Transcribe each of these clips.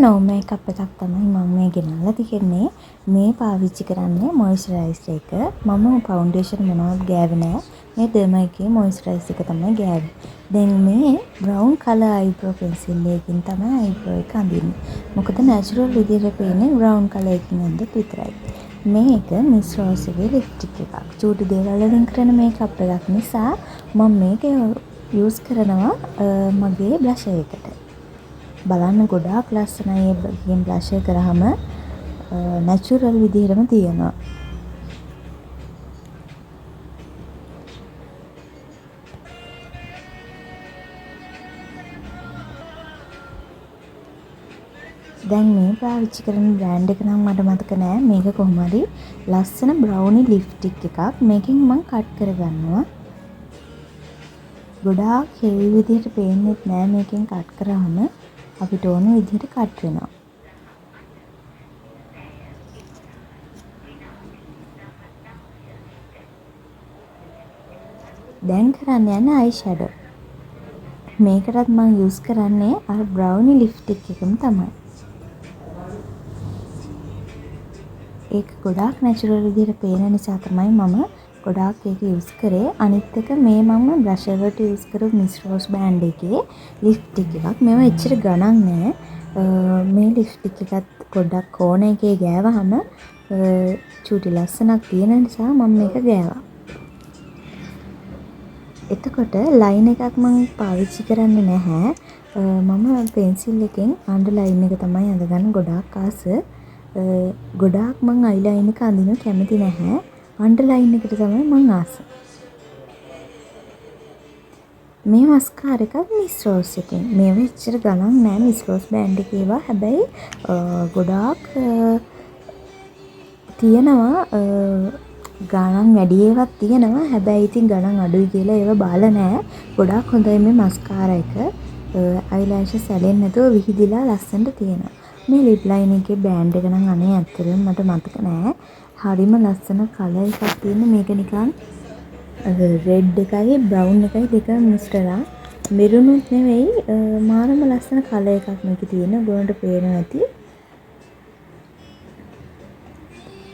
no makeup එකක් තමයි මම මේ ගෙනල්ලා තියෙන්නේ. මේ පාවිච්චි කරන්නේ මොයිස්චරයිසර් එක. මම ෆවුන්ඩේෂන් මොනවද ගෑවේ නෑ. මේ Derma එකේ මොයිස්චරයිසර් එක තමයි ගෑවේ. දැන් මේ brown color eyebrow pencil එකකින් තමයි eyebrow එක අඳින්නේ. මොකද natural විදිහට පේන්නේ brown color එකකින් අඳිද්දි විතරයි. මේක Miss Rose එකේ lipstick එකක්. චූටි දේවල් වලින් කරන මේකප් එකක් නිසා මම මේක use කරනවා මගේ blusher එකට. බලන්න ගොඩාක් ලස්සනයි මේ බ්ලෂර් කරාම නැචරල් විදිහටම තියෙනවා. දැන් මේ පාවිච්චි කරන බ්‍රෑන්ඩ් එක නම් මට මතක නෑ. මේක කොහොම හරි ලස්සන බ්‍රවුනි ලිප්ස්ටික් එකක්. මේකෙන් මම කට් කරගන්නවා. ගොඩාක් හෙවි විදිහට පේන්නෙත් නෑ මේකෙන් කට් කරාම. අපිට ඕන විදිහට කට් වෙනවා. දැන් කරන්න යන්නේ අයි ෂැඩෝ. මේකටත් මම යූස් කරන්නේ අර බ්‍රවුනි ලිප්ස්ටික් එකම තමයි. ඒක ගොඩාක් නැචරල් විදිහට පේන නිසා තමයි මම ගොඩාක් ඒක යූස් කරේ. අනිත් එක මේ මම බ්ලෂර් වලට යූස් කරපු Miss Rose brand එකේ ලිප්ස්ටික් එකක්. මේව එච්චර ගණන් නෑ. මේ ලිප්ස්ටික් එකත් ගොඩක් කෝණ එකේ ගෑවහම චූටි ලස්සනක් තියෙන නිසා මම මේක ගෑවා. එතකොට ලයින් එකක් මම පාවිච්චි කරන්නේ නැහැ. මම පෙන්සිල් එකෙන් අන්ඩර්ලයින් එක තමයි අඳගන්න ගොඩාක් ආස. ගොඩාක් මම අයිලයින් එක අඳින්න කැමති නැහැ. අන්ඩර්ලයින් එකට තමයි මම ආස. මේ මස්කාරා එකක් Miss Rose එකෙන්. මේව එච්චර ගණන් නෑ Miss Rose brand එකේ ඒවා. හැබැයි ගොඩාක් තියෙනවා ගණන් වැඩි ඒවාත් තියෙනවා. හැබැයි ඉතින් ගණන් අඩුයි කියලා ඒව බාලා නෑ. ගොඩාක් හොඳයි මේ මස්කාරා එක. අයිලෑෂස් ඇලෙන්නේ නැතුව විහිදිලා ලස්සනට තියෙනවා. මේ ලිප් ලයින් එකේ බ්‍රෑන්ඩ් එක නම් අනේ ඇත්තටම මට මතක නෑ. හරිම ලස්සන කලර් එකක් තියෙන මේක නිකන් රෙඩ් එකයි බ්‍රවුන් එකයි දෙක මිශ්‍රලා මෙරුනුත් නෙවෙයි මාරම ලස්සන කලර් එකක් මේකේ තියෙන. ඔයගොල්ලන්ට පේනවා ඇති.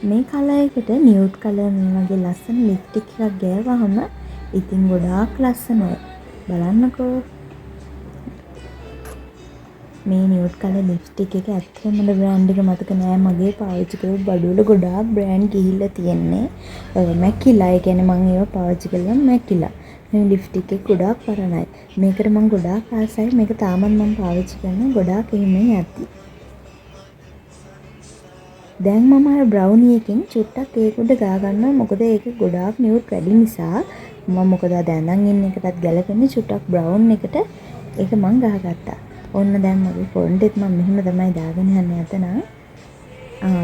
මේ කලර් එකට නියුඩ් කලර් මේ වගේ ලස්සන ලිප්ස්ටික් එකක් ගෑවහම ඉතින් ගොඩාක් ලස්සනයි. බලන්නකෝ. මේ නියුඩ් කලර් ලිප්ස්ටික් එක ඇත්තටම මට බ්‍රෑන්ඩ් එක මතක නෑ. මගේ පාවිච්චි කරපු බඩුවල ගොඩාක් බ්‍රෑන්ඩ් ගිහිල්ලා තියෙන්නේ. මැකිලා. ඒ කියන්නේ මම ඒව පාවිච්චි කළා මැකිලා. මේ ලිප්ස්ටික් එක ගොඩාක් පරණයි. මේකට මම ගොඩාක් ආසයි. මේක තාමත් මම පාවිච්චි කරනවා. ගොඩාක් එහෙමයි ඇති. දැන් මම අර බ්‍රවුනි එකෙන් චුට්ටක් ඒක උඩ ගා ගන්නවා. මොකද ඒක ගොඩාක් නියුඩ් වැඩි නිසා මම මොකද දැන් ඉන්න එකටත් ගැලපෙන්නේ චුට්ටක් බ්‍රවුන් එකට ඒක මම ගහගත්තා. ඔන්න දැන් මගේ ෆොන්ට් එක මම මෙහෙම තමයි දාගෙන යන්නේ අතන.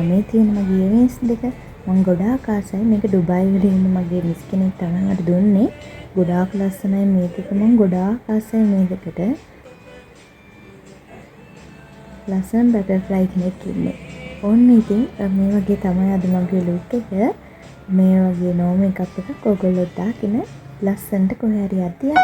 මේ තියෙන මගේ ඉයරින්ග්ස් දෙක මම ගොඩාක් ආසයි. මේක ඩුබායි වල ඉන්න මගේ මිස් කෙනෙක් තමයි මට දුන්නේ. ගොඩාක් ලස්සනයි මේ දෙක. මම ගොඩාක් ආසයි මේ දෙකට. ලස්සන බටර්ෆ්ලයි කෙනෙක් ඉන්නේ. ඔන්න ඉතින් මේ වගේ තමයි අද මගේ ලුක් එක. මේ වගේ නෝ මේකප් එකක් ඔයගොල්ලෝ දාගෙන ලස්සනට කොහේ හරි යද්දී